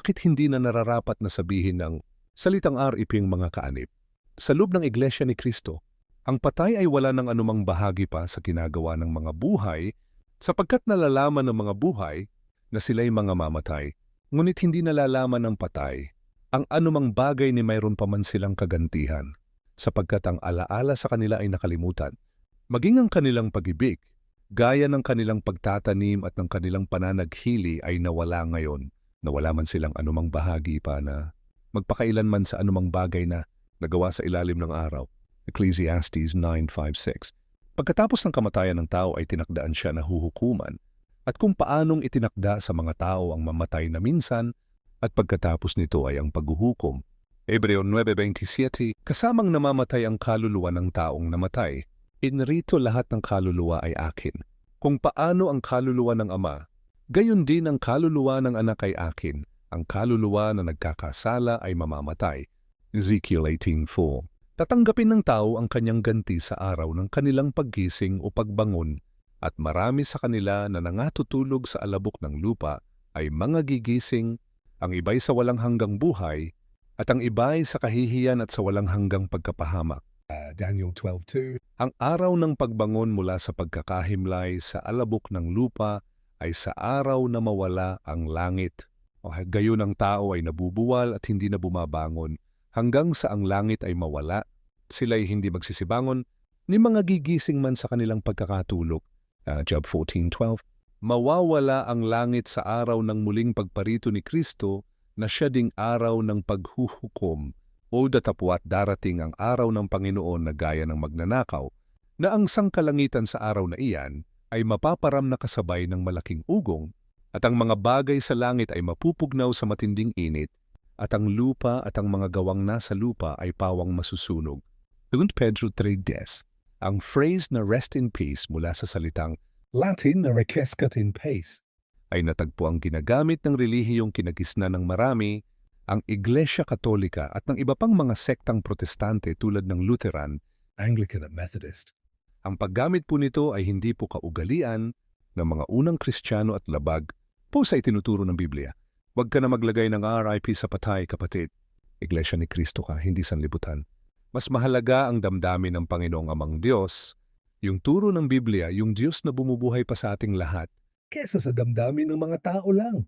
bakit hindi na nararapat na sabihin ng salitang RIP ang mga kaanib? Sa loob ng Iglesia ni Kristo, ang patay ay wala ng anumang bahagi pa sa ginagawa ng mga buhay sapagkat nalalaman ng mga buhay na sila'y mga mamatay. Ngunit hindi nalalaman ng patay ang anumang bagay ni mayroon pa man silang kagantihan sapagkat ang alaala sa kanila ay nakalimutan. Maging ang kanilang pag-ibig, gaya ng kanilang pagtatanim at ng kanilang pananaghili ay nawala ngayon, na wala man silang anumang bahagi pa na magpakailanman sa anumang bagay na nagawa sa ilalim ng araw. Ecclesiastes 9:5-6. Pagkatapos ng kamatayan ng tao ay tinakdaan siya na huhukuman, at kung paanong itinakda sa mga tao ang mamatay na minsan, at pagkatapos nito ay ang paghuhukom. Hebreo 9:27, kasamang namamatay ang kaluluwa ng taong namatay, inrito lahat ng kaluluwa ay akin. Kung paano ang kaluluwa ng Ama, gayon din ang kaluluwa ng anak ay akin. Ang kaluluwa na nagkakasala ay mamamatay. Ezekiel 18:4. Tatanggapin ng tao ang kanyang ganti sa araw ng kanilang paggising o pagbangon, at marami sa kanila na nangatutulog sa alabok ng lupa ay mga gigising, ang iba'y sa walang hanggang buhay, at ang iba'y sa kahihiyan at sa walang hanggang pagkapahamak. Daniel 12:2. Ang araw ng pagbangon mula sa pagkakahimlay sa alabok ng lupa ay sa araw na mawala ang langit. Gayon ang tao ay nabubuwal at hindi na bumabangon hanggang sa ang langit ay mawala. Sila'y hindi magsisibangon ni mga gigising man sa kanilang pagkakatulog. Job 14:12. Mawawala ang langit sa araw ng muling pagparito ni Kristo na siya ding araw ng paghuhukom, o datapwat darating ang araw ng Panginoon na gaya ng magnanakaw, na ang sangkalangitan sa araw na iyan ay mapaparam na kasabay ng malaking ugong, at ang mga bagay sa langit ay mapupugnaw sa matinding init, at ang lupa at ang mga gawang nasa lupa ay pawang masusunog. 2 Pedro 3:10. Ang phrase na rest in peace mula sa salitang Latin na requiescat in pace ay natagpo ang ginagamit ng relihiyong kinagisna ng marami, ang Iglesia Katolika at ng iba pang mga sektang protestante tulad ng Lutheran, Anglican at Methodist. Ang paggamit po nito ay hindi po kaugalian ng mga unang Kristiyano at labag po sa itinuturo ng Biblia. Huwag ka na maglagay ng RIP sa patay, kapatid. Iglesia ni Kristo ka, hindi sanlibutan. Mas mahalaga ang damdamin ng Panginoong Amang Diyos, yung turo ng Biblia, yung Diyos na bumubuhay pa sa ating lahat, kesa sa damdamin ng mga tao lang.